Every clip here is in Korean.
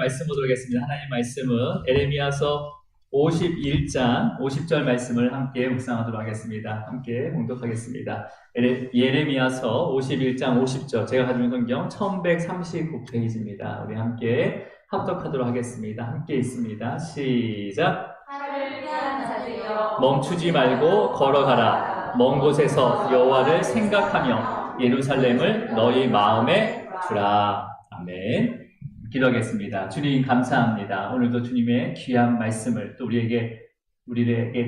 말씀 보도록 하겠습니다. 하나님 말씀은 에레미야서 51장 50절 말씀을 함께 묵상하도록 하겠습니다. 함께 봉독하겠습니다. 예레미야서 51장 50절, 제가 가지고 있는 성경 1139페이지입니다. 우리 함께 합독하도록 하겠습니다. 함께 있습니다. 시작. 멈추지 말고 걸어가라. 먼 곳에서 여호와를 생각하며 예루살렘을 너희 마음에 두라. 아멘. 기도하겠습니다. 주님 감사합니다. 오늘도 주님의 귀한 말씀을 또 우리에게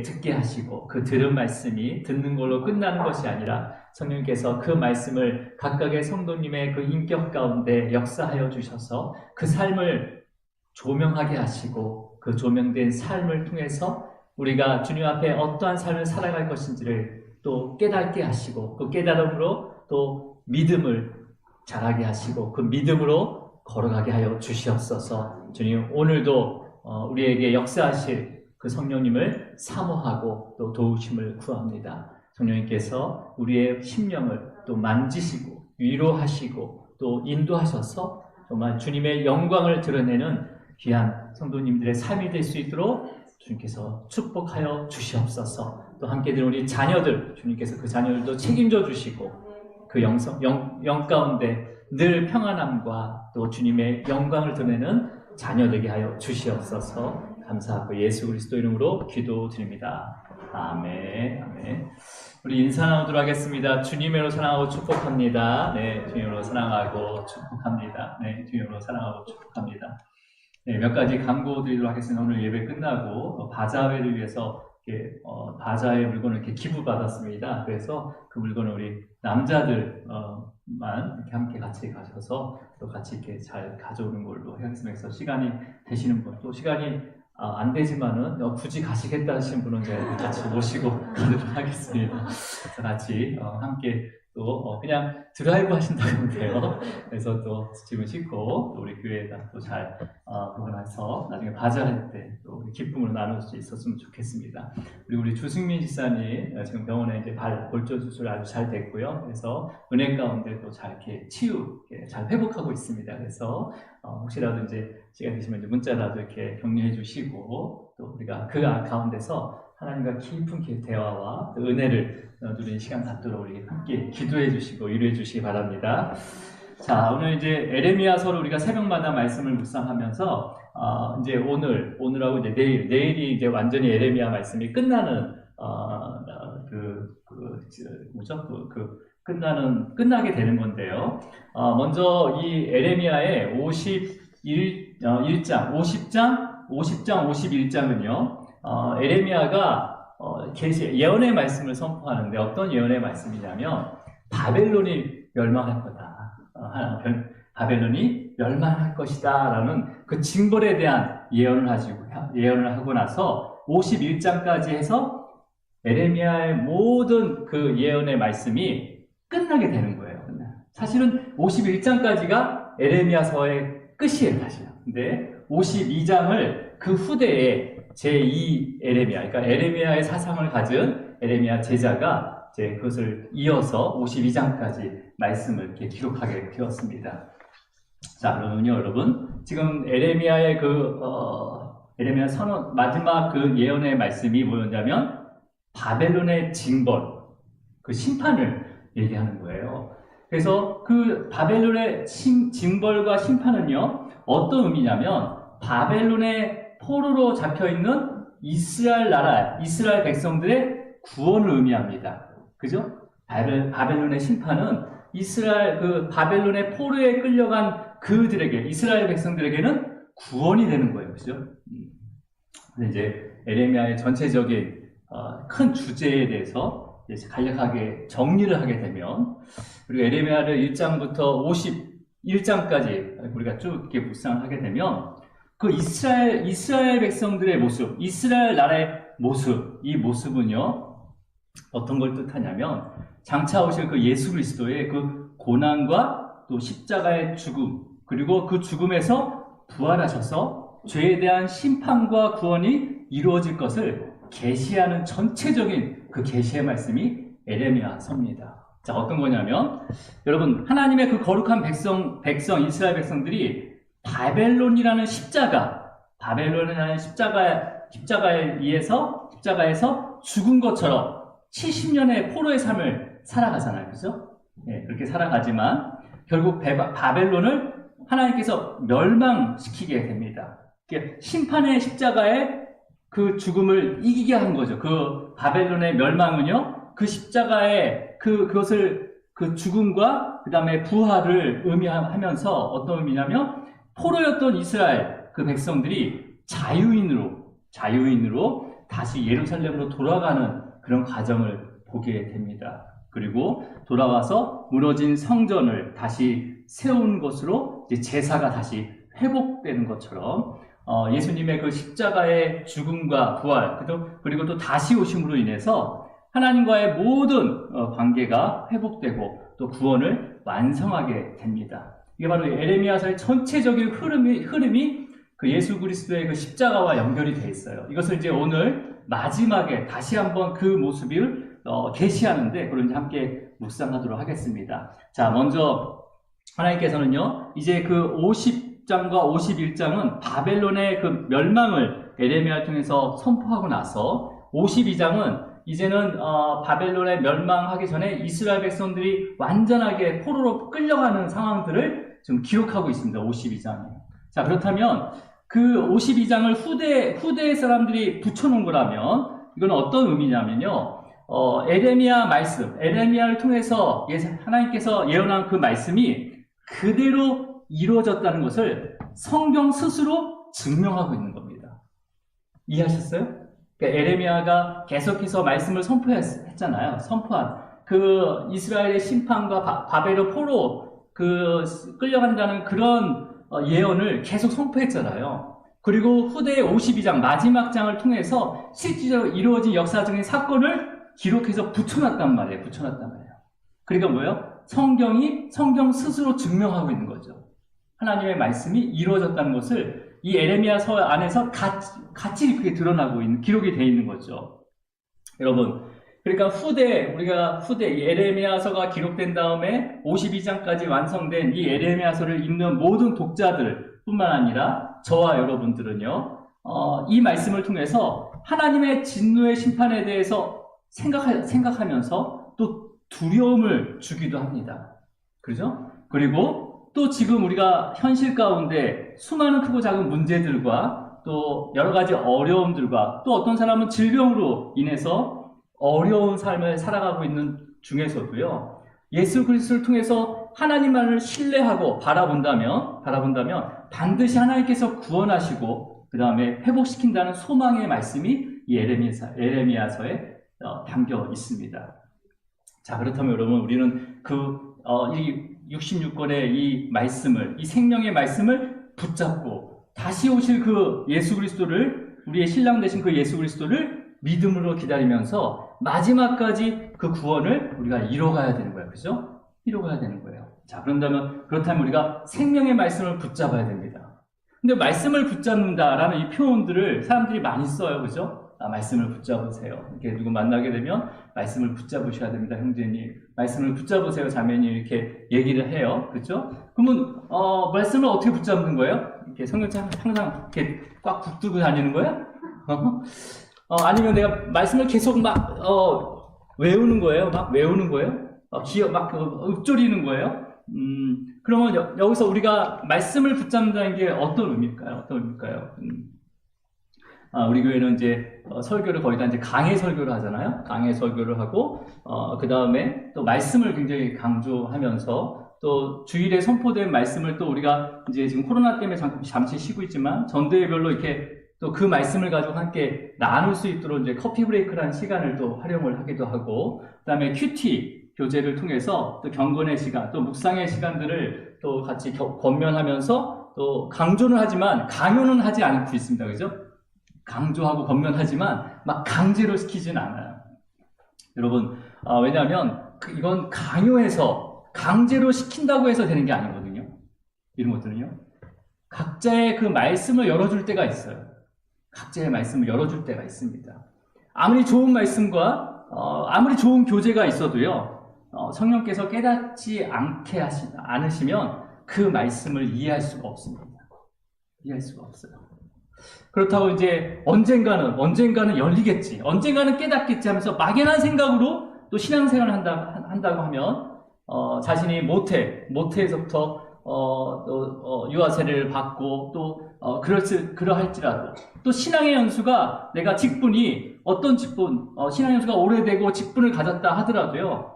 듣게 하시고, 그 들은 말씀이 듣는 걸로 끝나는 것이 아니라 성령께서 그 말씀을 각각의 성도님의 그 인격 가운데 역사하여 주셔서 그 삶을 조명하게 하시고, 그 조명된 삶을 통해서 우리가 주님 앞에 어떠한 삶을 살아갈 것인지를 또 깨닫게 하시고, 그 깨달음으로 또 믿음을 자라게 하시고, 그 믿음으로 걸어가게 하여 주시옵소서. 주님, 오늘도 우리에게 역사하실 그 성령님을 사모하고 또 도우심을 구합니다. 성령님께서 우리의 심령을 또 만지시고 위로하시고 또 인도하셔서 정말 주님의 영광을 드러내는 귀한 성도님들의 삶이 될 수 있도록 주님께서 축복하여 주시옵소서. 또 함께 든 우리 자녀들, 주님께서 그 자녀들도 책임져 주시고, 그 영 가운데 늘 평안함과 또 주님의 영광을 드러내는 자녀 되게 하여 주시옵소서. 감사하고 예수 그리스도 이름으로 기도드립니다. 아멘. 아멘. 우리 인사 나누도록 하겠습니다. 주님으로 사랑하고 축복합니다. 네, 주님으로 사랑하고 축복합니다. 네, 주님으로 사랑하고 축복합니다. 네, 몇 가지 광고 드리도록 하겠습니다. 오늘 예배 끝나고 바자회를 위해서 바자회 물건을 이렇게 기부받았습니다. 그래서 그 물건을 우리 남자들만 이렇게 함께 같이 가셔서 또 같이 이렇게 잘 가져오는 걸로 하겠습니다. 그래서 시간이 되시는 분, 또 시간이 안 되지만은 굳이 가시겠다 하시는 분은 제가 같이 모시고 가도록 하겠습니다. 그래서 같이 함께 또 그냥 드라이브 하신다면 돼요. 그래서 또 짐을 싣고 또 우리 교회에다 또 잘 보고 나서 나중에 바자할 때 또 기쁨으로 나눌 수 있었으면 좋겠습니다. 그리고 우리 주승민 지사님 지금 병원에 이제 발 골절 수술 아주 잘 됐고요. 그래서 은행 가운데 또 잘 이렇게 잘 회복하고 있습니다. 그래서 혹시라도 이제 시간 되시면 이제 문자라도 이렇게 격려해 주시고, 또 우리가 그 가운데서 하나님과 깊은 대화와 은혜를 누리는 시간 갖도록 우리 함께 기도해 주시고 위로해 주시기 바랍니다. 자, 오늘 이제 에레미야서를 우리가 새벽마다 말씀을 묵상하면서 이제 오늘하고 이제 내일이 이제 완전히 에레미야 말씀이 끝나는 끝나게 되는 건데요. 먼저 이 에레미야의 50장, 51장은요. 에레미야가 예언의 말씀을 선포하는데, 어떤 예언의 말씀이냐면 바벨론이 멸망할 거다. 바벨론이 멸망할 것이다 라는 그 징벌에 대한 예언을 하고 나서 51장까지 해서 에레미야의 모든 그 예언의 말씀이 끝나게 되는 거예요. 사실은 51장까지가 에레미야서의 끝이에요, 사실. 근데 52장을 그 후대에 제2 에레미야, 그러니까 에레미야의 사상을 가진 에레미야 제자가 이제 그것을 이어서 52장까지 말씀을 이렇게 기록하게 되었습니다. 자, 그러면요, 여러분. 지금 에레미야의 에레미야 선언, 마지막 그 예언의 말씀이 뭐였냐면, 바벨론의 징벌, 그 심판을 얘기하는 거예요. 그래서 그 바벨론의 징벌과 심판은요, 어떤 의미냐면, 바벨론의 포로로 잡혀있는 이스라엘 백성들의 구원을 의미합니다. 그죠? 바벨론의 심판은 바벨론의 포로에 끌려간 그들에게, 이스라엘 백성들에게는 구원이 되는 거예요. 그죠? 근데 이제 에레미야의 전체적인 큰 주제에 대해서 이제 간략하게 정리를 하게 되면, 그리고 에레미야를 1장부터 51장까지 우리가 쭉 이렇게 묵상을 하게 되면, 그 이스라엘 백성들의 모습, 이스라엘 나라의 모습, 이 모습은요, 어떤 걸 뜻하냐면, 장차 오실 그 예수 그리스도의 그 고난과 또 십자가의 죽음, 그리고 그 죽음에서 부활하셔서 죄에 대한 심판과 구원이 이루어질 것을 계시하는 전체적인 그 계시의 말씀이 에레미야서입니다. 자, 어떤 거냐면, 여러분, 하나님의 그 거룩한 백성 이스라엘 백성들이 바벨론이라는 십자가에서 죽은 것처럼 70년의 포로의 삶을 살아가잖아요. 그죠? 예, 그렇게 살아가지만 결국 바벨론을 하나님께서 멸망시키게 됩니다. 심판의 십자가에 그 죽음을 이기게 한 거죠. 그 바벨론의 멸망은요, 그 십자가의 그 죽음과 그 다음에 부활을 의미하면서 어떤 의미냐면, 포로였던 이스라엘 그 백성들이 자유인으로 다시 예루살렘으로 돌아가는 그런 과정을 보게 됩니다. 그리고 돌아와서 무너진 성전을 다시 세운 것으로 이제 제사가 다시 회복되는 것처럼 예수님의 그 십자가의 죽음과 부활, 그리고 또 다시 오심으로 인해서 하나님과의 모든 관계가 회복되고 또 구원을 완성하게 됩니다. 이게 바로 에레미야서의 전체적인 흐름이 그 예수 그리스도의 그 십자가와 연결이 되어 있어요. 이것을 이제 오늘 마지막에 다시 한번 그 모습을 계시하는데, 그런 함께 묵상하도록 하겠습니다. 자, 먼저 하나님께서는요, 이제 그 50장과 51장은 바벨론의 그 멸망을 에레미야를 통해서 선포하고 나서, 52장은 이제는 바벨론에 멸망하기 전에 이스라엘 백성들이 완전하게 포로로 끌려가는 상황들을 좀 기록하고 있습니다. 52장에. 자, 그렇다면 그 52장을 후대 사람들이 붙여놓은 거라면 이건 어떤 의미냐면요, 에레미야를 통해서 하나님께서 예언한 그 말씀이 그대로 이루어졌다는 것을 성경 스스로 증명하고 있는 겁니다. 이해하셨어요? 그러니까 에레미야가 계속해서 말씀을 선포했잖아요. 선포한 그 이스라엘의 심판과 바벨론 포로 끌려간다는 그런 예언을 계속 선포했잖아요. 그리고 후대의 52장 마지막 장을 통해서 실질적으로 이루어진 역사적인 사건을 기록해서 붙여놨단 말이에요. 그러니까 뭐예요? 성경 스스로 증명하고 있는 거죠. 하나님의 말씀이 이루어졌다는 것을 이 에레미야서 안에서 같이 이렇게 드러나고 있는, 기록이 되어 있는 거죠. 여러분, 그러니까 이 에레미야서가 기록된 다음에 52장까지 완성된 이 에레미야서를 읽는 모든 독자들 뿐만 아니라 저와 여러분들은요, 이 말씀을 통해서 하나님의 진노의 심판에 대해서 생각하면서 또 두려움을 주기도 합니다. 그렇죠? 그리고 또 지금 우리가 현실 가운데 수많은 크고 작은 문제들과 또 여러 가지 어려움들과 또 어떤 사람은 질병으로 인해서 어려운 삶을 살아가고 있는 중에서도요, 예수 그리스도를 통해서 하나님만을 신뢰하고 바라본다면 반드시 하나님께서 구원하시고 그 다음에 회복시킨다는 소망의 말씀이 이 에레미야서에 담겨 있습니다. 자, 그렇다면 여러분, 우리는 이 66권의 이 생명의 말씀을 붙잡고 다시 오실 그 예수 그리스도를, 우리의 신랑 되신 그 예수 그리스도를 믿음으로 기다리면서 마지막까지 그 구원을 우리가 이뤄가야 되는 거예요. 그죠? 이뤄가야 되는 거예요. 자, 그렇다면 우리가 생명의 말씀을 붙잡아야 됩니다. 근데 말씀을 붙잡는다라는 이 표현들을 사람들이 많이 써요. 그죠? 말씀을 붙잡으세요. 이렇게 누구 만나게 되면 말씀을 붙잡으셔야 됩니다. 형제님, 말씀을 붙잡으세요. 자매님, 이렇게 얘기를 해요. 그죠? 그러면 말씀을 어떻게 붙잡는 거예요? 이렇게 성경책 항상 이렇게 꽉 붙들고 다니는 거예요? 아니면 내가 말씀을 계속 외우는 거예요? 읊조리는 거예요? 그러면 여기서 우리가 말씀을 붙잡는다는 게 어떤 의미일까요? 우리 교회는 이제 설교를 거의 다 이제 강해 설교를 하잖아요. 강해 설교를 하고, 그 다음에 또 말씀을 굉장히 강조하면서 또 주일에 선포된 말씀을 또 우리가 이제 지금 코로나 때문에 잠시 쉬고 있지만 전대별로 이렇게 또 그 말씀을 가지고 함께 나눌 수 있도록 이제 커피 브레이크라는 시간을 또 활용을 하기도 하고, 그 다음에 큐티 교재를 통해서 또 경건의 시간, 또 묵상의 시간들을 또 같이 권면하면서 또 강조는 하지만 강요는 하지 않고 있습니다. 그죠? 강조하고 권면하지만 막 강제로 시키진 않아요. 여러분, 왜냐하면 이건 강요해서 강제로 시킨다고 해서 되는 게 아니거든요. 이런 것들은요. 각자의 그 말씀을 열어줄 때가 있어요. 각자의 말씀을 열어줄 때가 있습니다. 아무리 좋은 말씀과 아무리 좋은 교재가 있어도요, 성령께서 깨닫지 않으시면 그 말씀을 이해할 수가 없습니다. 이해할 수가 없어요. 그렇다고 이제 언젠가는 열리겠지, 언젠가는 깨닫겠지 하면서 막연한 생각으로 또 신앙생활을 한다고 하면 자신이 모태에서부터 유아 세례를 받고 또 그러할지라도 또 신앙의 연수가 내가 직분이 어떤 직분, 신앙 연수가 오래되고 직분을 가졌다 하더라도요,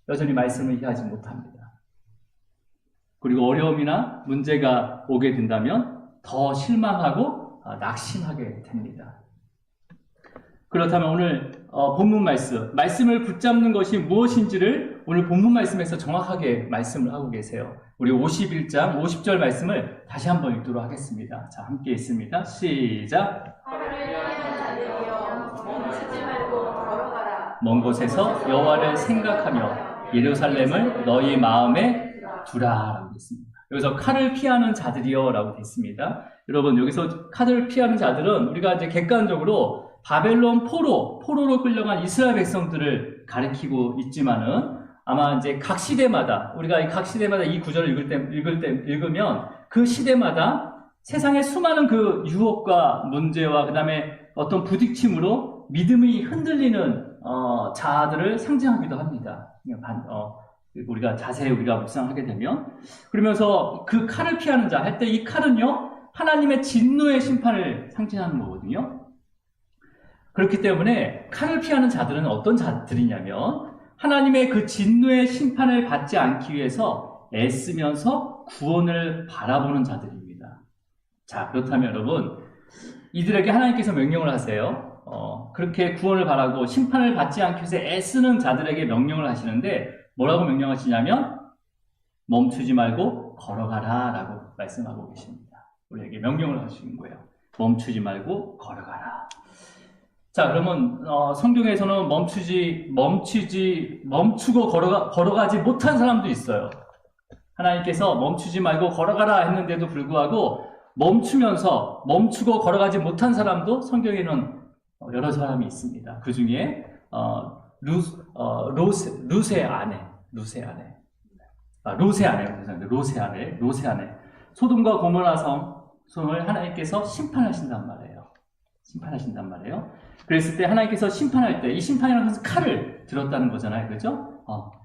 여전히 말씀을 이해하지 못합니다. 그리고 어려움이나 문제가 오게 된다면 더 실망하고 낙심하게 됩니다. 그렇다면 오늘 본문 말씀을 붙잡는 것이 무엇인지를 오늘 본문 말씀에서 정확하게 말씀을 하고 계세요. 우리 51장 50절 말씀을 다시 한번 읽도록 하겠습니다. 자, 함께 읽습니다. 시작. 먼 곳에서 여호와를 생각하며 예루살렘을 너희 마음에 두라 라고 했습니다. 여기서 칼을 피하는 자들이여 라고 됐습니다. 여러분, 여기서 칼을 피하는 자들은 우리가 이제 객관적으로 바벨론 포로로 끌려간 이스라엘 백성들을 가리키고 있지만은 아마 이제 각 시대마다 우리가 각 시대마다 이 구절을 읽으면 그 시대마다 세상의 수많은 그 유혹과 문제와 그 다음에 어떤 부딪힘으로 믿음이 흔들리는 자들을 상징하기도 합니다. 우리가 자세히 묵상하게 되면, 그러면서 그 칼을 피하는 자 할 때 이 칼은요 하나님의 진노의 심판을 상징하는 거거든요. 그렇기 때문에 칼을 피하는 자들은 어떤 자들이냐면 하나님의 그 진노의 심판을 받지 않기 위해서 애쓰면서 구원을 바라보는 자들입니다. 자, 그렇다면 여러분, 이들에게 하나님께서 명령을 하세요. 그렇게 구원을 바라고 심판을 받지 않기 위해서 애쓰는 자들에게 명령을 하시는데 뭐라고 명령하시냐면 멈추지 말고 걸어가라 라고 말씀하고 계십니다. 우리에게 명령을 하시는 거예요. 멈추지 말고 걸어가라. 자, 그러면 성경에서는 멈추고 걸어가지 못한 사람도 있어요. 하나님께서 멈추지 말고 걸어가라 했는데도 불구하고 멈추고 걸어가지 못한 사람도 성경에는 여러 사람이 있습니다. 그 중에 루세 아내 소돔과 고모라 성을 하나님께서 심판하신단 말이에요. 그랬을 때 하나님께서 심판할 때 이 심판이라는 것은 칼을 들었다는 거잖아요. 그렇죠?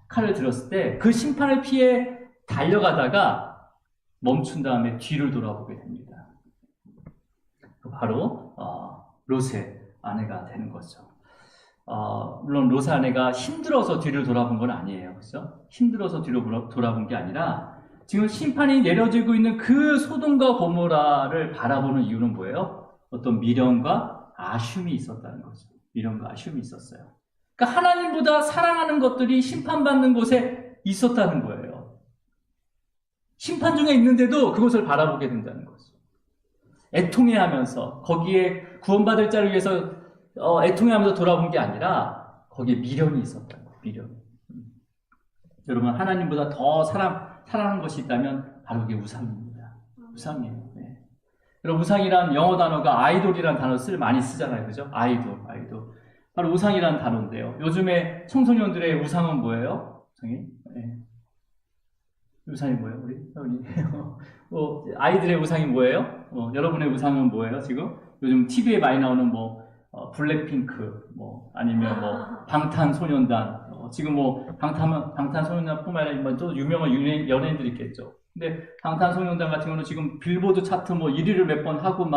칼을 들었을 때 그 심판을 피해 달려가다가 멈춘 다음에 뒤를 돌아보게 됩니다. 바로 롯의 아내가 되는 거죠. 물론 롯의 아내가 힘들어서 뒤를 돌아본 건 아니에요. 그렇죠? 힘들어서 뒤로 돌아본 게 아니라 지금 심판이 내려지고 있는 그 소돔과 고모라를 바라보는 이유는 뭐예요? 어떤 미련과 아쉬움이 있었다는 거죠. 미련과 아쉬움이 있었어요. 그러니까 하나님보다 사랑하는 것들이 심판받는 곳에 있었다는 거예요. 심판 중에 있는데도 그것을 바라보게 된다는 거죠. 애통해하면서 거기에 구원받을 자를 위해서 애통해하면서 돌아본 게 아니라 거기에 미련이 있었다는 거예요. 미련. 여러분, 하나님보다 더 사랑하는 것이 있다면 바로 그게 우상입니다. 우상이에요. 네. 여러분, 우상이란 영어 단어가 아이돌이라는 단어를 많이 쓰잖아요. 그죠? 아이돌. 바로 우상이라는 단어인데요. 요즘에 청소년들의 우상은 뭐예요? 우상이 뭐예요? 우리 아이들의 우상이 뭐예요? 여러분의 우상은 뭐예요? 지금 요즘 TV에 많이 나오는 블랙핑크, 아니면 방탄소년단, 지금 방탄소년단뿐만 아니라 또 유명한 연예인들이 있겠죠. 근데 방탄소년단 같은 경우는 지금 빌보드 차트 1위를 몇 번 하고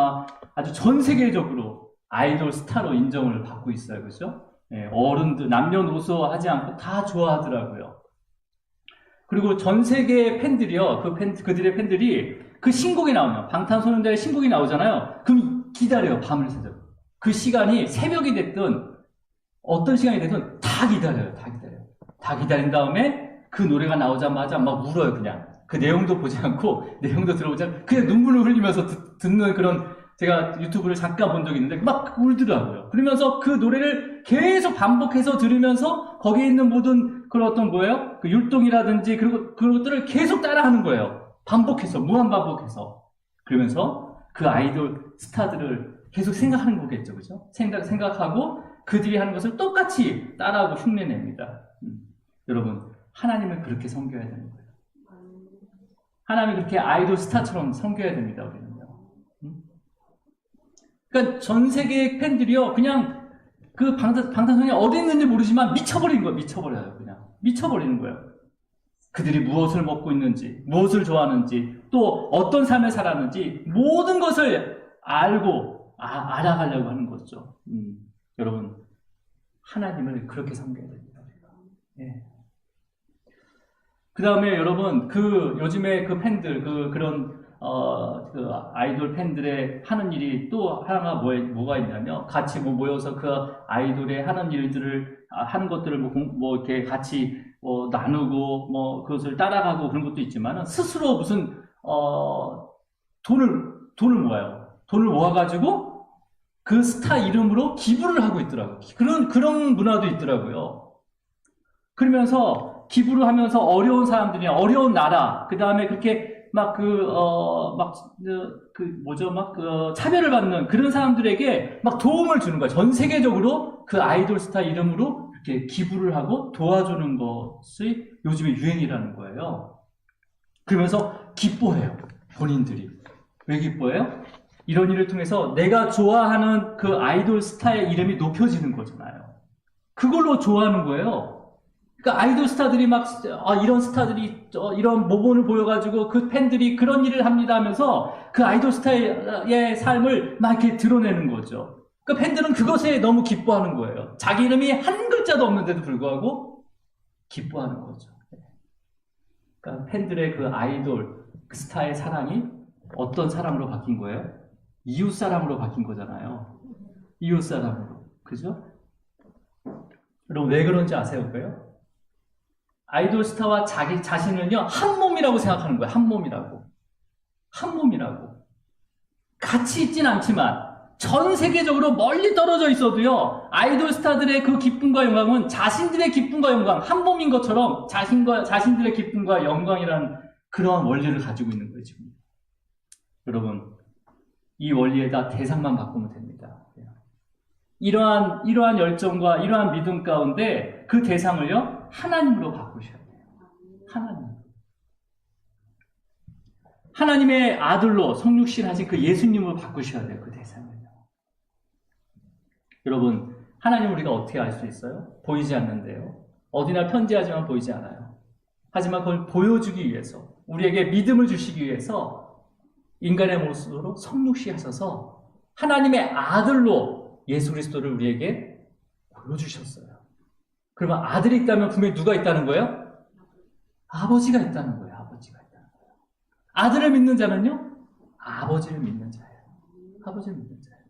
아주 전 세계적으로 아이돌 스타로 인정을 받고 있어요. 그죠? 네, 어른들, 남녀노소 하지 않고 다 좋아하더라고요. 그리고 전 세계 팬들이요, 그들의 팬들이 그 신곡이 나오면, 방탄소년단의 신곡이 나오잖아요. 그럼 기다려요, 밤을 새도록. 그 시간이 새벽이 됐든, 어떤 시간이 됐든, 다 기다려요. 다 기다린 다음에 그 노래가 나오자마자 막 울어요, 그냥. 그 내용도 보지 않고, 내용도 들어보지 않고, 그냥 눈물을 흘리면서 듣는 그런, 제가 유튜브를 잠깐 본 적이 있는데, 막 울더라고요. 그러면서 그 노래를 계속 반복해서 들으면서, 거기에 있는 모든 그런 그 율동이라든지, 그리고 그것들을 계속 따라하는 거예요. 무한 반복해서. 그러면서 그 아이돌 스타들을 계속 생각하는 거겠죠. 그죠? 생각하고 그들이 하는 것을 똑같이 따라하고 흉내냅니다. 여러분, 하나님을 그렇게 섬겨야 되는 거예요. 하나님을 그렇게 아이돌 스타처럼 섬겨야 됩니다, 우리는요. 그러니까 전 세계 팬들이요, 그냥 그 방탄소년이 어디 있는지 모르지만 미쳐버리는 거예요. 미쳐버려요. 그냥 미쳐버리는 거예요. 그들이 무엇을 먹고 있는지, 무엇을 좋아하는지, 또 어떤 삶을 살았는지 모든 것을 알고 알아가려고 하는 거죠. 여러분, 하나님을 그렇게 섬겨야 됩니다. 예. 그 다음에 여러분, 요즘에 그 팬들, 그런 아이돌 팬들의 하는 일이 또 하나가 뭐가 있냐면, 같이 모여서 그 아이돌의 하는 일들을, 하는 것들을 이렇게 같이 나누고, 그것을 따라가고 그런 것도 있지만, 스스로 무슨, 돈을 모아요. 돈을 모아가지고, 그 스타 이름으로 기부를 하고 있더라고요. 그런 문화도 있더라고요. 그러면서 기부를 하면서 어려운 사람들이, 어려운 나라, 그 다음에 그렇게 차별을 받는 그런 사람들에게 막 도움을 주는 거야. 전 세계적으로 그 아이돌 스타 이름으로 이렇게 기부를 하고 도와주는 것이 요즘에 유행이라는 거예요. 그러면서 기뻐해요. 본인들이. 왜 기뻐해요? 이런 일을 통해서 내가 좋아하는 그 아이돌 스타의 이름이 높여지는 거잖아요. 그걸로 좋아하는 거예요. 그러니까 아이돌 스타들이 이런 스타들이 이런 모범을 보여가지고 그 팬들이 그런 일을 합니다 하면서 그 아이돌 스타의 삶을 막 이렇게 드러내는 거죠. 그러니까 팬들은 그것에 너무 기뻐하는 거예요. 자기 이름이 한 글자도 없는데도 불구하고 기뻐하는 거죠. 그러니까 팬들의 그 아이돌, 그 스타의 사랑이 어떤 사랑으로 바뀐 거예요? 이웃 사랑으로 바뀐 거잖아요. 이웃 사랑으로. 그죠? 여러분, 왜 그런지 아세요? 그거요? 아이돌 스타와 자기 자신은요, 한 몸이라고 생각하는 거예요. 한 몸이라고. 한 몸이라고. 같이 있진 않지만, 전 세계적으로 멀리 떨어져 있어도요, 아이돌 스타들의 그 기쁨과 영광은 자신들의 기쁨과 영광, 한 몸인 것처럼 자신들의 기쁨과 영광이라는 그런 원리를 가지고 있는 거예요, 지금. 여러분, 이 원리에다 대상만 바꾸면 됩니다. 이러한 열정과 이러한 믿음 가운데 그 대상을요, 하나님으로 바꾸셔야 돼요. 하나님. 하나님의 아들로 성육신 하신 그 예수님으로 바꾸셔야 돼요, 그 대상을요. 여러분, 하나님 우리가 어떻게 알 수 있어요? 보이지 않는데요. 어디나 편지하지만 보이지 않아요. 하지만 그걸 보여주기 위해서, 우리에게 믿음을 주시기 위해서 인간의 모습으로 성육신 하셔서 하나님의 아들로 예수 그리스도를 우리에게 보여주셨어요. 그러면 아들이 있다면 분명히 누가 있다는 거예요? 아버지가 있다는 거예요. 아버지가 있다는 거예요. 아들을 믿는 자는요? 아버지를 믿는 자예요. 아버지를 믿는 자예요.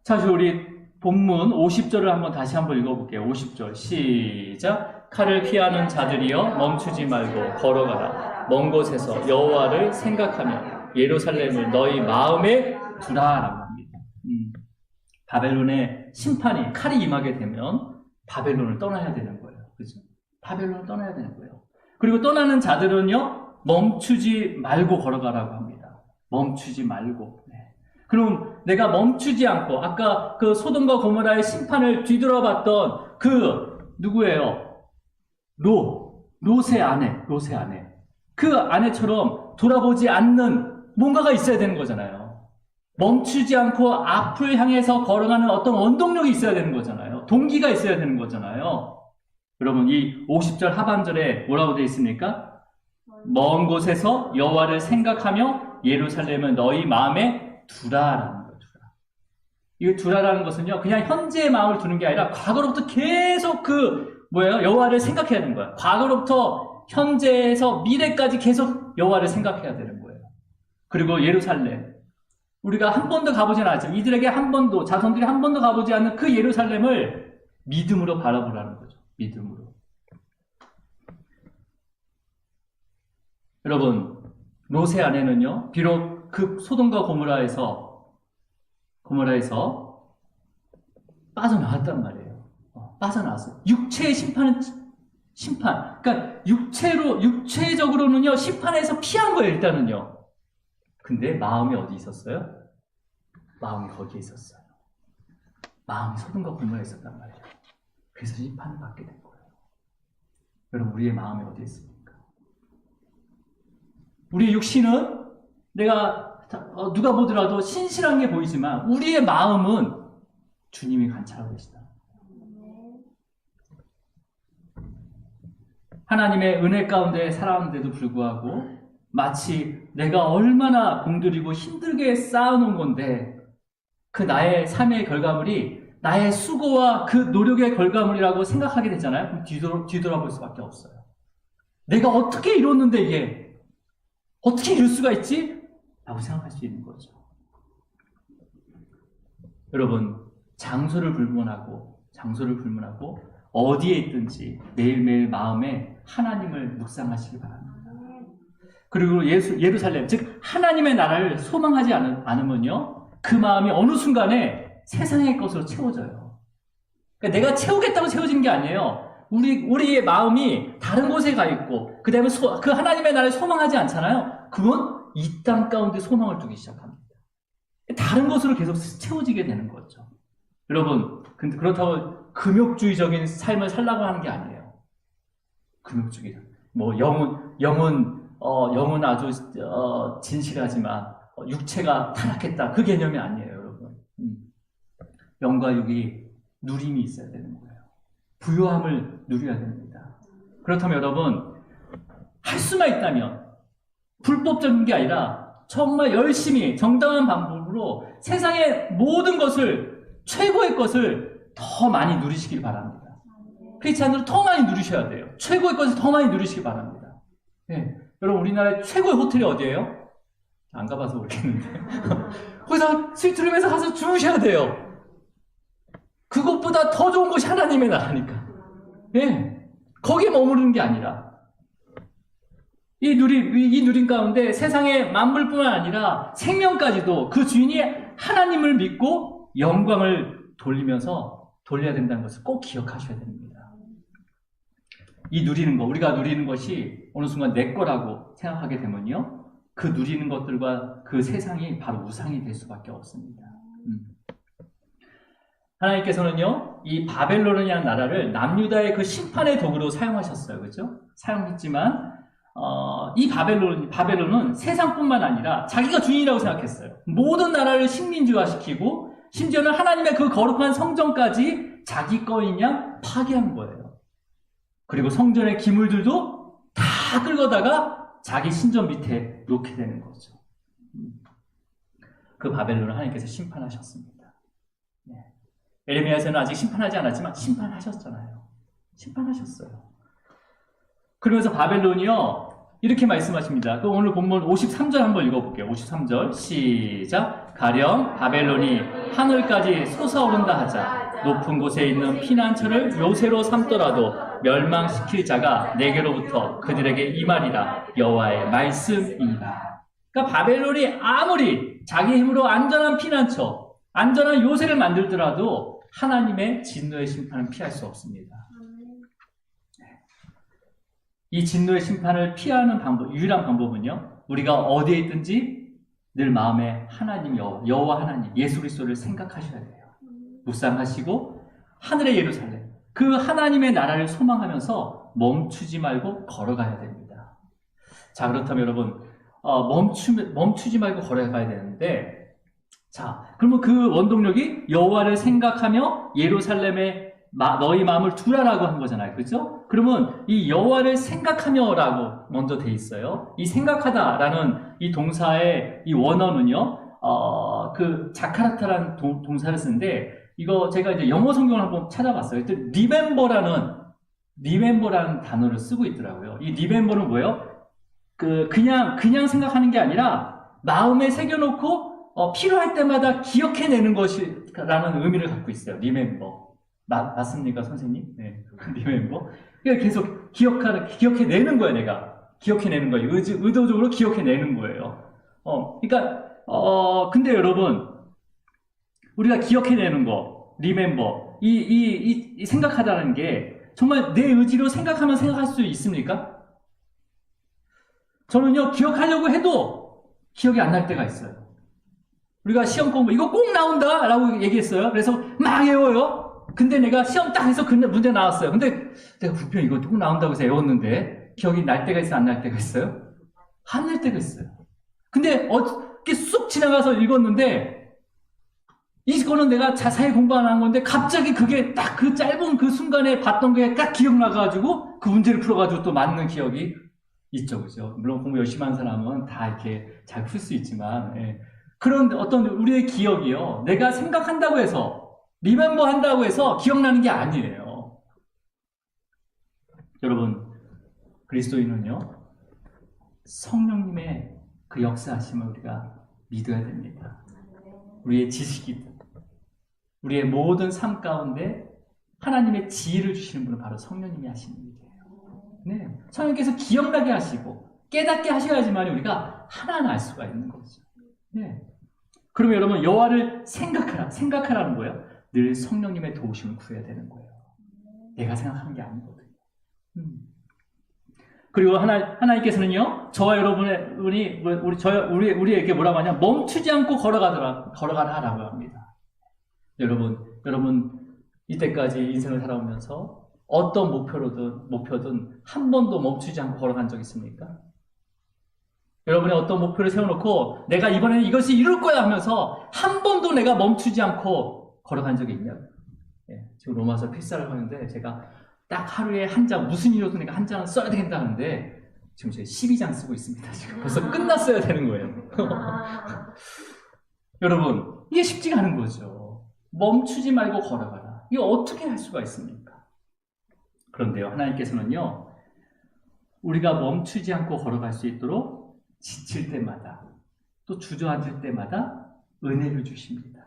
자, 우리 본문 50절을 다시 한번 읽어볼게요. 50절 시작. 칼을 피하는 자들이여 멈추지 말고 걸어가라. 먼 곳에서 여호와를 생각하며 예루살렘을 너희 마음에 두라라고 합니다. 바벨론의 심판이 칼이 임하게 되면 바벨론을 떠나야 되는 거예요. 그죠? 바벨론을 떠나야 되는 거예요. 그리고 떠나는 자들은요, 멈추지 말고 걸어가라고 합니다. 멈추지 말고. 네. 그럼 내가 멈추지 않고, 아까 그 소돔과 고모라의 심판을 뒤돌아봤던 누구예요? 롯의 아내. 그 아내처럼 돌아보지 않는 뭔가가 있어야 되는 거잖아요. 멈추지 않고 앞을 향해서 걸어가는 어떤 원동력이 있어야 되는 거잖아요. 동기가 있어야 되는 거잖아요. 여러분, 이 50절 하반절에 뭐라고 되어 있습니까? 먼 곳에서 여호와를 생각하며 예루살렘을 너희 마음에 두라라는 거예요. 이 두라라는 것은요, 그냥 현재의 마음을 두는 게 아니라 과거로부터 계속 여호와를 생각해야 되는 거예요. 과거로부터 현재에서 미래까지 계속 여호와를 생각해야 되는 거예요. 그리고 예루살렘. 우리가 한 번도 가보지 않았죠. 이들에게 자손들이 한 번도 가보지 않는 그 예루살렘을 믿음으로 바라보라는 거죠. 믿음으로. 여러분, 롯의 아내는요, 비록 그 소돔과 고모라에서 빠져나왔단 말이에요. 빠져나왔어요. 육체의 심판. 그러니까 육체적으로는요, 심판에서 피한 거예요, 일단은요. 근데 마음이 어디 있었어요? 마음이 거기에 있었어요. 마음이 소돔과 고모라에 있었단 말이에요. 그래서 심판을 받게 된 거예요. 여러분, 우리의 마음이 어디에 있습니까? 우리의 육신은 내가 누가 보더라도 신실한 게 보이지만 우리의 마음은 주님이 관찰하고 계시다. 하나님의 은혜 가운데 살아왔는데도 불구하고 마치 내가 얼마나 공들이고 힘들게 쌓아놓은 건데 그 나의 삶의 결과물이 나의 수고와 그 노력의 결과물이라고 생각하게 되잖아요. 그럼 뒤돌아볼 수밖에 없어요. 내가 어떻게 이뤘는데 이게 어떻게 이룰 수가 있지? 라고 생각할 수 있는 거죠. 여러분, 장소를 불문하고 어디에 있든지 매일매일 마음에 하나님을 묵상하시기 바랍니다. 그리고 예루살렘, 즉 하나님의 나라를 소망하지 않으면요, 그 마음이 어느 순간에 세상의 것으로 채워져요. 그러니까 내가 채우겠다고 채워진 게 아니에요. 우리의 마음이 다른 곳에 가 있고, 그 다음에 그 하나님의 나라를 소망하지 않잖아요. 그건 이 땅 가운데 소망을 두기 시작합니다. 다른 것으로 계속 채워지게 되는 거죠. 여러분, 근데 그렇다고 금욕주의적인 삶을 살라고 하는 게 아니에요. 금욕주의적. 뭐 영은 아주 진실하지만 육체가 타락했다. 그 개념이 아니에요, 여러분. 영과 육이 누림이 있어야 되는 거예요. 부요함을 누려야 됩니다. 그렇다면 여러분, 할 수만 있다면 불법적인 게 아니라 정말 열심히 정당한 방법으로 세상의 모든 것을, 최고의 것을 더 많이 누리시길 바랍니다. 크리스찬들은 더 많이 누리셔야 돼요. 최고의 것을 더 많이 누리시길 바랍니다. 네. 여러분, 우리나라의 최고의 호텔이 어디예요? 안 가봐서 모르겠는데. 거기서 스위트룸에서 가서 주무셔야 돼요. 그것보다 더 좋은 곳이 하나님의 나라니까. 예. 거기에 머무르는 게 아니라, 이 누림 가운데 세상의 만물뿐만 아니라 생명까지도 그 주인이 하나님을 믿고 영광을 돌려야 된다는 것을 꼭 기억하셔야 됩니다. 우리가 누리는 것이 어느 순간 내 거라고 생각하게 되면요, 그 누리는 것들과 그 세상이 바로 우상이 될 수밖에 없습니다. 하나님께서는요, 이 바벨론이라는 나라를 남유다의 그 심판의 도구로 사용하셨어요. 그렇죠? 사용했지만 이 바벨론은 세상뿐만 아니라 자기가 주인이라고 생각했어요. 모든 나라를 식민지화시키고 심지어는 하나님의 그 거룩한 성전까지 자기 거인 양 파괴한 거예요. 그리고 성전의 기물들도 다 끌고다가 자기 신전 밑에 놓게 되는 거죠. 그 바벨론을 하나님께서 심판하셨습니다. 네. 에레미야서는 아직 심판하지 않았지만 심판하셨잖아요. 심판하셨어요. 그러면서 바벨론이요, 이렇게 말씀하십니다. 그 오늘 본문 53절 한번 읽어볼게요. 53절 시작. 가령 바벨론이 하늘까지 솟아오른다 하자. 높은 곳에 있는 피난처를 요새로 삼더라도 멸망시킬 자가 내게로부터 그들에게 임하리라. 여호와의 말씀이니라. 그러니까 바벨론이 아무리 자기 힘으로 안전한 피난처, 안전한 요새를 만들더라도 하나님의 진노의 심판은 피할 수 없습니다. 이 진노의 심판을 피하는 유일한 방법은요, 우리가 어디에 있든지 늘 마음에 하나님 여호와 하나님 예수 그리스도를 생각하셔야 돼요. 묵상하시고 하늘의 예루살렘, 그 하나님의 나라를 소망하면서 멈추지 말고 걸어가야 됩니다. 자, 그렇다면 여러분, 멈추지 말고 걸어가야 되는데, 자, 그러면 그 원동력이 여호와를 생각하며 예루살렘에 너희 마음을 두라라고 한 거잖아요. 그렇죠? 그러면 이 여호와를 생각하며라고 먼저 돼 있어요. 이 생각하다라는 이 동사의 이 원어는요, 그 자카르타라는 동사를 쓰는데, 이거 제가 이제 영어 성경을 한번 찾아봤어요. remember라는 단어를 쓰고 있더라고요. 이 remember는 뭐예요? 그냥 생각하는 게 아니라 마음에 새겨놓고 필요할 때마다 기억해내는 것이라는 의미를 갖고 있어요. remember. 맞습니까, 선생님? 네. remember. 그러니까 계속 기억해내는 거예요, 내가. 기억해내는 거예요. 의도적으로 기억해내는 거예요. 그러니까, 근데 여러분, 우리가 기억해내는 거, remember, 이 생각하다는 게 정말 내 의지로 생각하면 생각할 수 있습니까? 저는요, 기억하려고 해도 기억이 안 날 때가 있어요. 우리가 시험 공부, 이거 꼭 나온다! 라고 얘기했어요. 그래서 막 외워요. 근데 내가 시험 딱 해서 문제 나왔어요. 근데 내가 분명히 이거 꼭 나온다고 해서 외웠는데 기억이 날 때가 있어요? 안 날 때가 있어요? 안 날 때가 있어요. 근데 이렇게 쑥 지나가서 읽었는데 이거는 내가 자세히 공부 안 한 건데 갑자기 그게 딱 그 짧은 그 순간에 봤던 게 딱 기억나가지고 그 문제를 풀어가지고 또 맞는 기억이 있죠. 그죠? 물론 공부 열심히 하는 사람은 다 이렇게 잘 풀 수 있지만, 예. 그런 어떤 우리의 기억이요. 내가 생각한다고 해서, 리멤버 한다고 해서 기억나는 게 아니에요. 여러분, 그리스도인은요, 성령님의 그 역사하심을 우리가 믿어야 됩니다. 우리의 지식이든, 우리의 모든 삶 가운데 하나님의 지혜를 주시는 분은 바로 성령님이 하시는 일이에요. 네. 성령께서 기억나게 하시고, 깨닫게 하셔야지만 우리가 하나는 알 수가 있는 거죠. 네. 그러면 여러분, 여호와를 생각하라는 거예요. 늘 성령님의 도우심을 구해야 되는 거예요. 내가 생각하는 게 아니거든요. 그리고 하나님께서는요, 저와 우리에게 뭐라고 하냐, 멈추지 않고 걸어가라라고 합니다. 여러분, 이때까지 인생을 살아오면서 어떤 목표든 한 번도 멈추지 않고 걸어간 적 있습니까? 여러분이 어떤 목표를 세워놓고 내가 이번에는 이것을 이룰 거야 하면서 한 번도 내가 멈추지 않고 걸어간 적이 있냐고요. 예, 지금 로마서 필사를 하는데 제가 딱 하루에 한 장, 무슨 일로도 내가 한 장은 써야 되겠다는데 지금 제가 12장 쓰고 있습니다. 지금 벌써 끝났어야 되는 거예요. 여러분, 이게 쉽지가 않은 거죠. 멈추지 말고 걸어가라. 이게 어떻게 할 수가 있습니까? 그런데요, 하나님께서는요, 우리가 멈추지 않고 걸어갈 수 있도록 지칠 때마다, 또 주저앉을 때마다 은혜를 주십니다.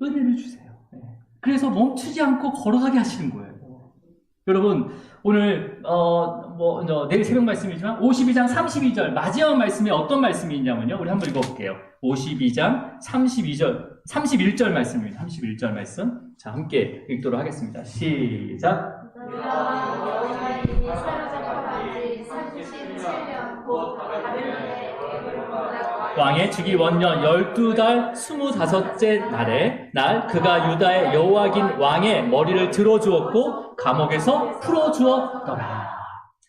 은혜를 주세요. 네. 그래서 멈추지 않고 걸어가게 하시는 거예요. 여러분, 오늘, 내일 새벽 말씀이지만, 52장 32절, 마지막 말씀에 어떤 말씀이 있냐면요. 우리 한번 읽어볼게요. 52장 31절 말씀입니다. 31절 말씀. 자, 함께 읽도록 하겠습니다. 시작. 왕의 즉위 원년 12달 25째 날 그가 유다의 여호와긴 왕의 머리를 들어주었고 감옥에서 풀어주었더라.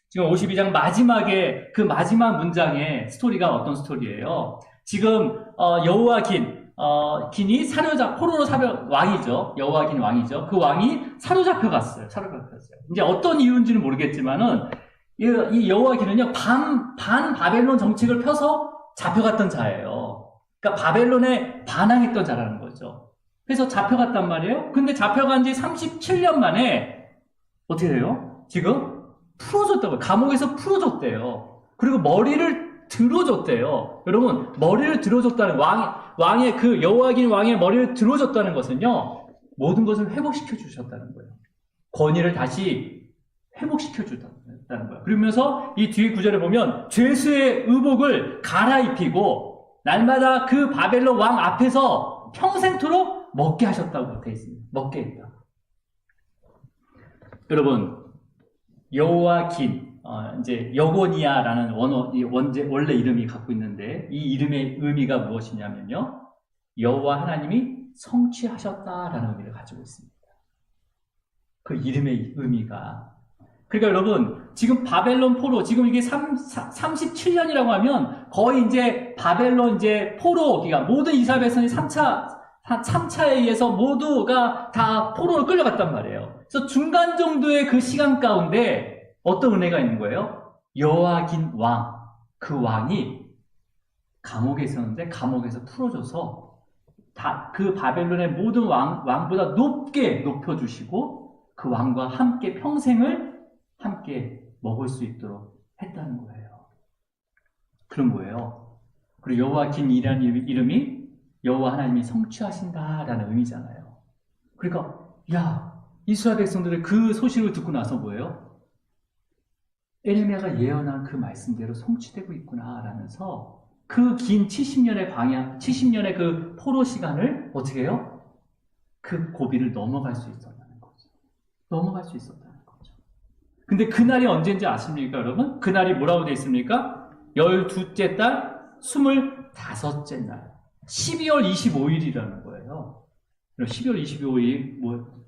지금 52장 마지막에 그 마지막 문장의 스토리가 어떤 스토리예요? 지금 긴이 포로로 왕이죠. 여호와긴 왕이죠. 그 왕이 사로잡혀갔어요. 이제 어떤 이유인지는 모르겠지만은 이 여호와긴은요 반 바벨론 정책을 펴서 잡혀갔던 자예요. 그러니까 바벨론에 반항했던 자라는 거죠. 그래서 잡혀갔단 말이에요. 근데 잡혀간 지 37년 만에 어떻게 돼요? 지금 풀어줬다고요. 감옥에서 풀어줬대요. 그리고 머리를 들어줬대요. 여러분, 머리를 들어줬다는 왕의 그 여호와긴 왕의 머리를 들어줬다는 것은요, 모든 것을 회복시켜 주셨다는 거예요. 권위를 다시 회복시켜 주셨다는 거예요. 그러면서 이 뒤에 구절에 보면 죄수의 의복을 갈아입히고 날마다 그 바벨론 왕 앞에서 평생토록 먹게 하셨다고 되어 있습니다. 먹게 했다. 여러분, 여호와긴 이제 여고니아라는 원래 이름이 갖고 있는데 이 이름의 의미가 무엇이냐면요, 여호와 하나님이 성취하셨다라는 의미를 가지고 있습니다. 그 이름의 의미가, 그러니까 여러분, 지금 바벨론 포로, 지금 이게 37년이라고 하면 거의 이제 바벨론 이제 포로, 그러니까 모든 이스라엘 백성이 3차에 의해서 모두가 다 포로로 끌려갔단 말이에요. 그래서 중간 정도의 그 시간 가운데 어떤 은혜가 있는 거예요? 여호와긴 왕, 그 왕이 감옥에 있었는데 감옥에서 풀어줘서 그 바벨론의 모든 왕보다 높게 높여주시고 그 왕과 함께 평생을 함께 먹을 수 있도록 했다는 거예요. 그런 거예요. 그리고 여호와긴이라는 이름이 여호와 하나님이 성취하신다라는 의미잖아요. 그러니까 이스라엘 백성들의 그 소식을 듣고 나서 뭐예요? 에레미야가 예언한 그 말씀대로 성취되고 있구나라면서 그 긴 70년의 그 포로 시간을 어떻게 해요? 그 고비를 넘어갈 수 있었다는 거죠. 넘어갈 수 있었다는 거죠. 근데 그날이 언제인지 아십니까, 여러분? 그날이 뭐라고 되어 있습니까? 12째 달 25째 날 12월 25일이라는 거예요. 12월 25일이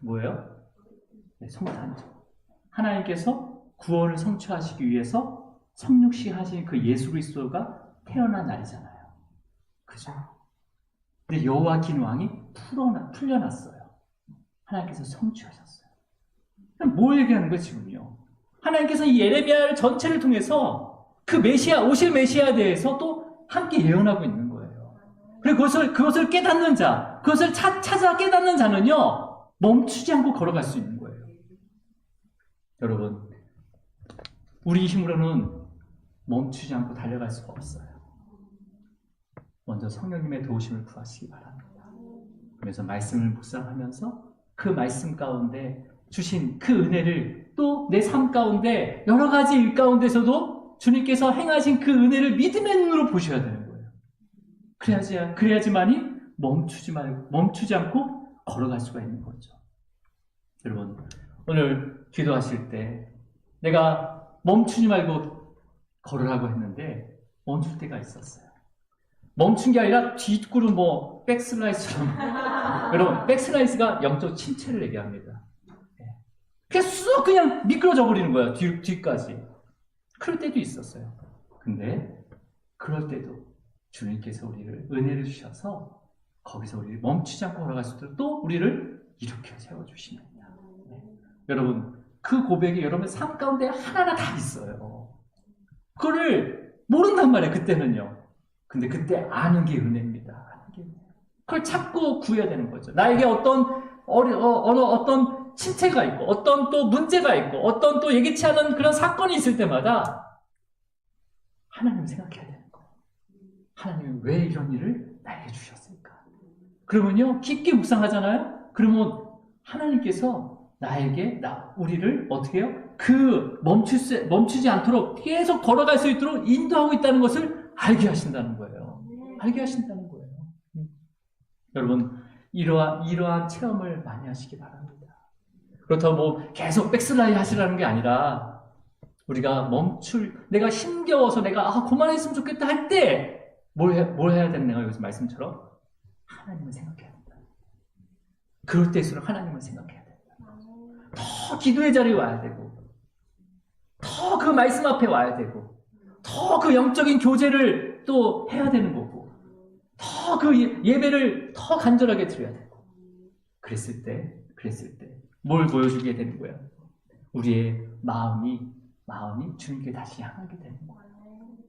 뭐예요? 네, 성탄절. 하나님께서 구원을 성취하시기 위해서 성육시 하신 그 예수 그리스도가 태어난 날이잖아요. 그죠? 근데 여호와긴 왕이 풀려났어요. 하나님께서 성취하셨어요. 뭘 얘기하는 거예요, 지금요? 하나님께서 이 예레미야를 전체를 통해서 그 메시아, 오실 메시아에 대해서 또 함께 예언하고 있는 거예요. 그리고 그것을 깨닫는 자, 그것을 찾아 깨닫는 자는요, 멈추지 않고 걸어갈 수 있는 거예요. 여러분, 우리 힘으로는 멈추지 않고 달려갈 수가 없어요. 먼저 성령님의 도우심을 구하시기 바랍니다. 그래서 말씀을 묵상하면서 그 말씀 가운데 주신 그 은혜를 또 내 삶 가운데 여러 가지 일 가운데서도 주님께서 행하신 그 은혜를 믿음의 눈으로 보셔야 되는 거예요. 그래야지만이 멈추지 않고 걸어갈 수가 있는 거죠. 여러분, 오늘 기도하실 때 내가 멈추지 말고 걸으라고 했는데 멈출 때가 있었어요. 멈춘 게 아니라 뒷구름 백슬라이스처럼. 여러분, 백슬라이스가 영적 침체를 얘기합니다. 그냥 쑥 그냥 미끄러져 버리는 거야, 뒤까지. 그럴 때도 있었어요. 근데 그럴 때도 주님께서 우리를 은혜를 주셔서 거기서 우리를 멈추지 않고 걸어갈 수 있도록 또 우리를 일으켜 세워주십니다. 네. 여러분, 그 고백이 여러분의 삶 가운데 하나하나 다 있어요. 그거를 모른단 말이에요, 그때는요. 근데 그때 아는 게 은혜입니다. 그걸 찾고 구해야 되는 거죠. 나에게 어떤 침체가 있고, 어떤 또 문제가 있고, 어떤 또 예기치 않은 그런 사건이 있을 때마다 하나님 생각해야 되는 거예요. 하나님은 왜 이런 일을 나에게 주셨을까? 그러면요, 깊게 묵상하잖아요? 그러면 하나님께서 우리를 어떻게 해요? 멈추지 않도록 계속 걸어갈 수 있도록 인도하고 있다는 것을 알게 하신다는 거예요. 알게 하신다는 거예요. 여러분, 이러한 체험을 많이 하시기 바랍니다. 그렇다고 계속 백슬라이드 하시라는 게 아니라, 우리가 내가 힘겨워서 내가 그만했으면 좋겠다 할 때, 뭘 해야 되느냐, 여기서 말씀처럼. 하나님을 생각해야 된다. 그럴 때일수록 하나님을 생각해야 된다. 더 기도의 자리에 와야 되고, 더 그 말씀 앞에 와야 되고, 더 그 영적인 교제를 또 해야 되는 거고, 더 그 예배를 더 간절하게 드려야 되고, 그랬을 때 뭘 보여주게 되는 거예요? 우리의 마음이 주님께 다시 향하게 되는 거예요.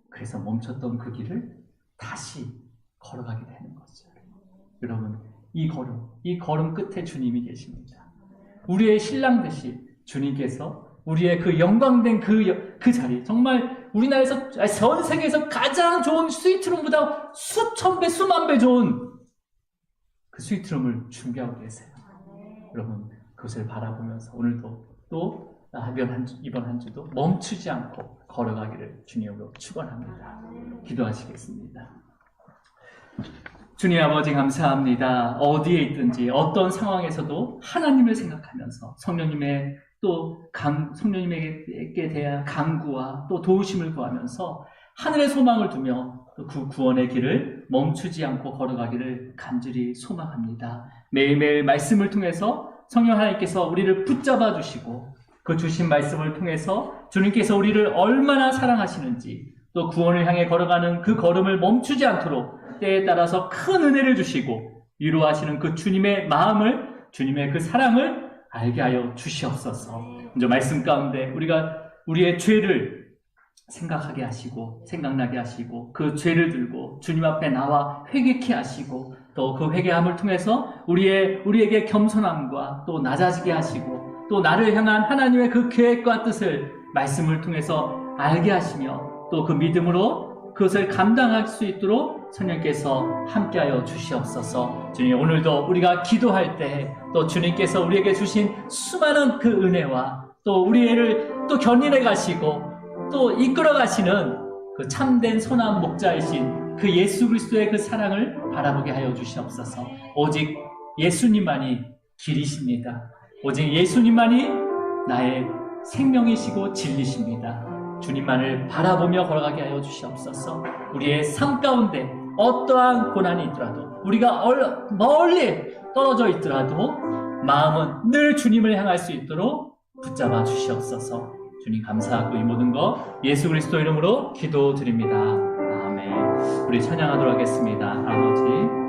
그래서 멈췄던 그 길을 다시 걸어가게 되는 거죠. 여러분, 이 걸음 끝에 주님이 계십니다. 우리의 신랑 되시 주님께서 우리의 그 영광된 그 자리, 정말 우리나라에서, 전 세계에서 가장 좋은 스위트룸보다 수천 배, 수만 배 좋은 그 스위트룸을 준비하고 계세요. 여러분, 그것을 바라보면서 오늘도 또 이번 한 주도 멈추지 않고 걸어가기를 주님으로 축원합니다. 기도하시겠습니다. 주님 아버지, 감사합니다. 어디에 있든지 어떤 상황에서도 하나님을 생각하면서 성령님에게 대한 간구와 또 도우심을 구하면서 하늘의 소망을 두며 그 구원의 길을 멈추지 않고 걸어가기를 간절히 소망합니다. 매일매일 말씀을 통해서 성령 하나님께서 우리를 붙잡아 주시고, 그 주신 말씀을 통해서 주님께서 우리를 얼마나 사랑하시는지, 또 구원을 향해 걸어가는 그 걸음을 멈추지 않도록 때에 따라서 큰 은혜를 주시고 위로하시는 그 주님의 마음을, 주님의 그 사랑을 알게 하여 주시옵소서. 먼저 말씀 가운데 우리의 죄를 생각하게 하시고 생각나게 하시고, 그 죄를 들고 주님 앞에 나와 회개케 하시고, 또 그 회개함을 통해서 우리에게 겸손함과 또 낮아지게 하시고, 또 나를 향한 하나님의 그 계획과 뜻을 말씀을 통해서 알게 하시며, 또 그 믿음으로 그것을 감당할 수 있도록 성령께서 함께하여 주시옵소서. 주님, 오늘도 우리가 기도할 때 또 주님께서 우리에게 주신 수많은 그 은혜와 또 우리를 또 견인해 가시고 또 이끌어 가시는 그 참된 선한 목자이신 그 예수 그리스도의 그 사랑을 바라보게 하여 주시옵소서. 오직 예수님만이 길이십니다. 오직 예수님만이 나의 생명이시고 진리십니다. 주님만을 바라보며 걸어가게 하여 주시옵소서. 우리의 삶 가운데 어떠한 고난이 있더라도, 우리가 멀리 떨어져 있더라도 마음은 늘 주님을 향할 수 있도록 붙잡아 주시옵소서. 주님 감사하고 이 모든 것 예수 그리스도 이름으로 기도드립니다. 아멘. 우리 우리 찬양하도록 하겠습니다. 아버지